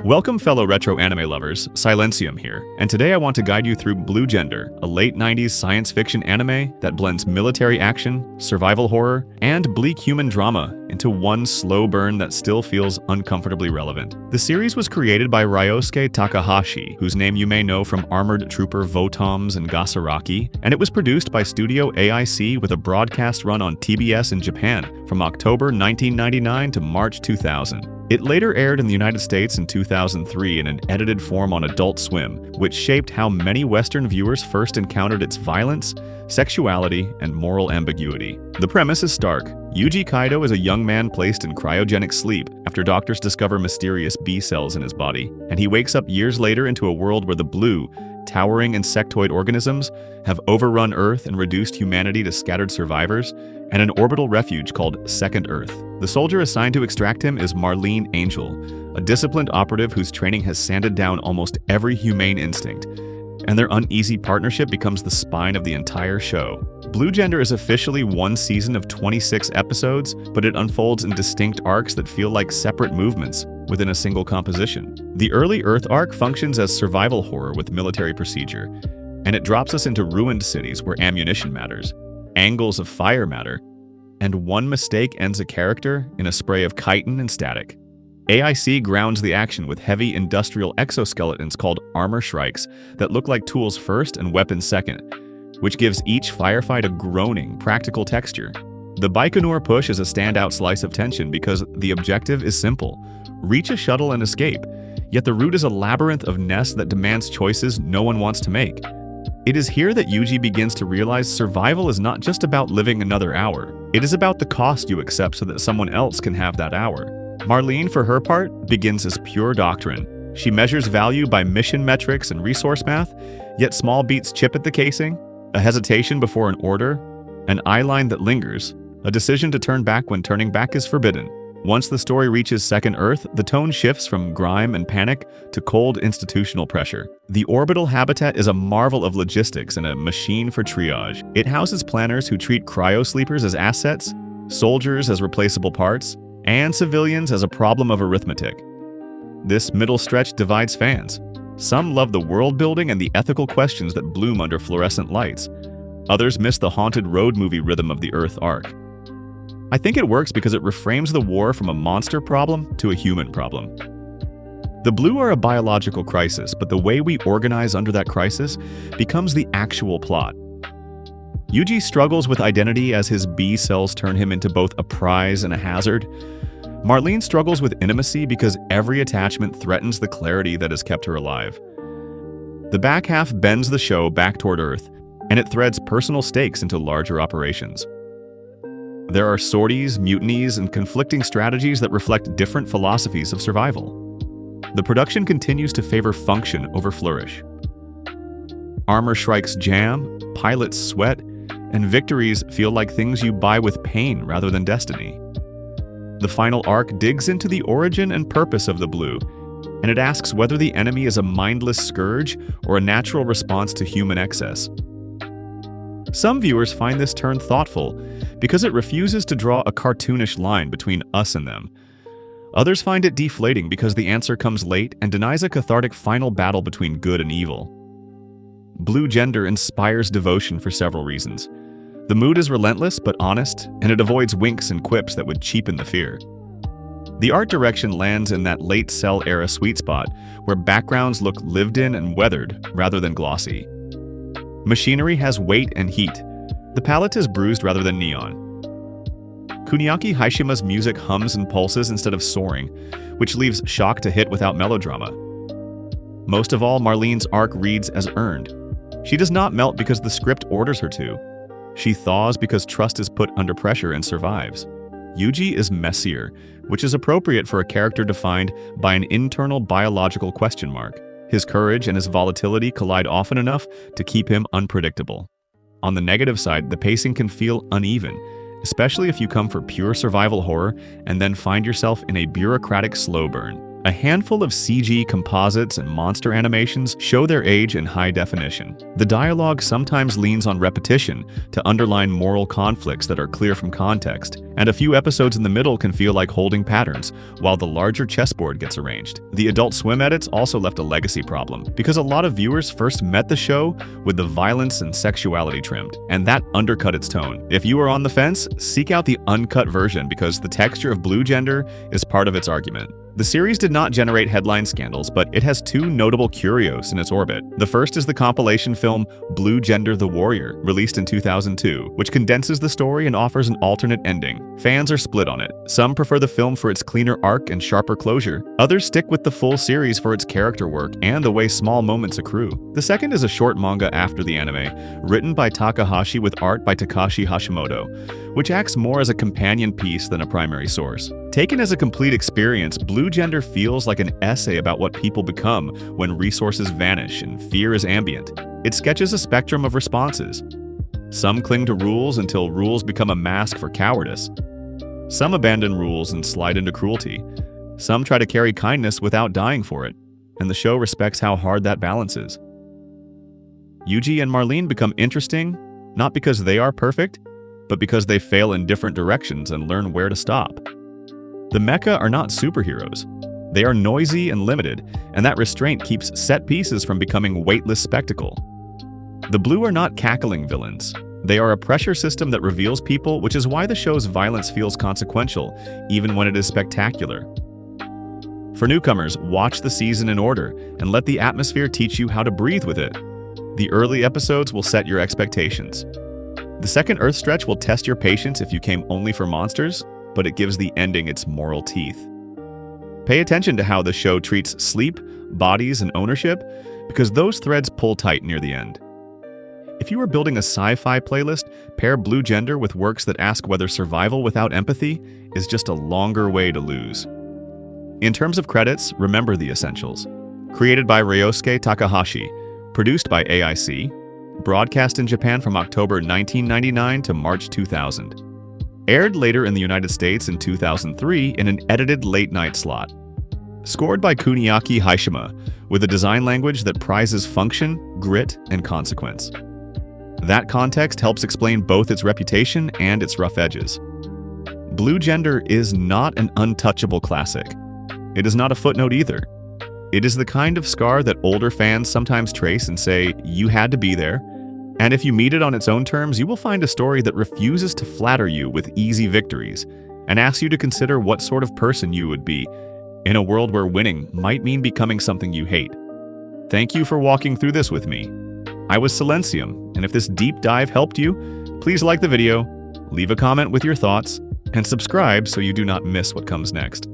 Welcome fellow retro anime lovers, Silentium here, and today I want to guide you through Blue Gender, a late 90s science fiction anime that blends military action, survival horror, and bleak human drama into one slow burn that still feels uncomfortably relevant. The series was created by Ryosuke Takahashi, whose name you may know from Armored Trooper Votoms and Gasaraki, and it was produced by Studio AIC with a broadcast run on TBS in Japan from October 1999 to March 2000. It later aired in the United States in 2003 in an edited form on Adult Swim, which shaped how many Western viewers first encountered its violence, sexuality, and moral ambiguity. The premise is stark. Yuji Kaido is a young man placed in cryogenic sleep after doctors discover mysterious B cells in his body, and he wakes up years later into a world where the blue, towering insectoid organisms have overrun Earth and reduced humanity to scattered survivors, and an orbital refuge called Second Earth. The soldier assigned to extract him is Marlene Angel, a disciplined operative whose training has sanded down almost every humane instinct, and their uneasy partnership becomes the spine of the entire show. Blue Gender is officially one season of 26 episodes, but it unfolds in distinct arcs that feel like separate movements within a single composition. The early Earth arc functions as survival horror with military procedure, and it drops us into ruined cities where ammunition matters, angles of fire matter, and one mistake ends a character in a spray of chitin and static. AIC grounds the action with heavy industrial exoskeletons called armor shrikes that look like tools first and weapons second, which gives each firefight a groaning, practical texture. The Baikonur push is a standout slice of tension because the objective is simple: reach a shuttle and escape, yet the route is a labyrinth of nests that demands choices no one wants to make. It is here that Yuji begins to realize survival is not just about living another hour. It is about the cost you accept so that someone else can have that hour. Marlene, for her part, begins as pure doctrine. She measures value by mission metrics and resource math, yet small beats chip at the casing, a hesitation before an order, an eyeline that lingers, a decision to turn back when turning back is forbidden. Once the story reaches Second Earth, the tone shifts from grime and panic to cold institutional pressure. The orbital habitat is a marvel of logistics and a machine for triage. It houses planners who treat cryo-sleepers as assets, soldiers as replaceable parts, and civilians as a problem of arithmetic. This middle stretch divides fans. Some love the world building and the ethical questions that bloom under fluorescent lights. Others miss the haunted road movie rhythm of the Earth arc. I think it works because it reframes the war from a monster problem to a human problem. The blue are a biological crisis, but the way we organize under that crisis becomes the actual plot. Yuji struggles with identity as his B cells turn him into both a prize and a hazard. Marlene struggles with intimacy because every attachment threatens the clarity that has kept her alive. The back half bends the show back toward Earth, and it threads personal stakes into larger operations. There are sorties, mutinies, and conflicting strategies that reflect different philosophies of survival. The production continues to favor function over flourish. Armor shrikes jam, pilots sweat, and victories feel like things you buy with pain rather than destiny. The final arc digs into the origin and purpose of the blue, and it asks whether the enemy is a mindless scourge or a natural response to human excess. Some viewers find this turn thoughtful because it refuses to draw a cartoonish line between us and them. Others find it deflating because the answer comes late and denies a cathartic final battle between good and evil. Blue Gender inspires devotion for several reasons. The mood is relentless but honest, and it avoids winks and quips that would cheapen the fear. The art direction lands in that late Cell era sweet spot where backgrounds look lived in and weathered rather than glossy. Machinery has weight and heat. The palette is bruised rather than neon. Kuniaki Haishima's music hums and pulses instead of soaring, which leaves shock to hit without melodrama. Most of all, Marlene's arc reads as earned. She does not melt because the script orders her to. She thaws because trust is put under pressure and survives. Yuji is messier, which is appropriate for a character defined by an internal biological question mark. His courage and his volatility collide often enough to keep him unpredictable. On the negative side, the pacing can feel uneven, especially if you come for pure survival horror and then find yourself in a bureaucratic slow burn. A handful of CG composites and monster animations show their age in high definition. The dialogue sometimes leans on repetition to underline moral conflicts that are clear from context, and a few episodes in the middle can feel like holding patterns, while the larger chessboard gets arranged. The Adult Swim edits also left a legacy problem, because a lot of viewers first met the show with the violence and sexuality trimmed, and that undercut its tone. If you are on the fence, seek out the uncut version because the texture of blue gender is part of its argument. The series did not generate headline scandals, but it has two notable curios in its orbit. The first is the compilation film Blue Gender the Warrior, released in 2002, which condenses the story and offers an alternate ending. Fans are split on it. Some prefer the film for its cleaner arc and sharper closure. Others stick with the full series for its character work and the way small moments accrue. The second is a short manga after the anime, written by Takahashi with art by Takashi Hashimoto, which acts more as a companion piece than a primary source. Taken as a complete experience, Blue Gender feels like an essay about what people become when resources vanish and fear is ambient. It sketches a spectrum of responses. Some cling to rules until rules become a mask for cowardice. Some abandon rules and slide into cruelty. Some try to carry kindness without dying for it, and the show respects how hard that balance is. Yuji and Marlene become interesting, not because they are perfect, but because they fail in different directions and learn where to stop. The Mecha are not superheroes. They are noisy and limited, and that restraint keeps set pieces from becoming weightless spectacle. The Blue are not cackling villains. They are a pressure system that reveals people, which is why the show's violence feels consequential, even when it is spectacular. For newcomers, watch the season in order, and let the atmosphere teach you how to breathe with it. The early episodes will set your expectations. The second Earth stretch will test your patience if you came only for monsters, but it gives the ending its moral teeth. Pay attention to how the show treats sleep, bodies, and ownership, because those threads pull tight near the end. If you are building a sci-fi playlist, pair Blue Gender with works that ask whether survival without empathy is just a longer way to lose. In terms of credits, remember the essentials. Created by Ryosuke Takahashi, produced by AIC, broadcast in Japan from October 1999 to March 2000. Aired later in the United States in 2003 in an edited late-night slot. Scored by Kuniaki Haishima, with a design language that prizes function, grit, and consequence. That context helps explain both its reputation and its rough edges. Blue Gender is not an untouchable classic. It is not a footnote either. It is the kind of scar that older fans sometimes trace and say, "You had to be there." And if you meet it on its own terms, you will find a story that refuses to flatter you with easy victories and asks you to consider what sort of person you would be in a world where winning might mean becoming something you hate. Thank you for walking through this with me. I was Silencium, and if this deep dive helped you, please like the video, leave a comment with your thoughts, and subscribe so you do not miss what comes next.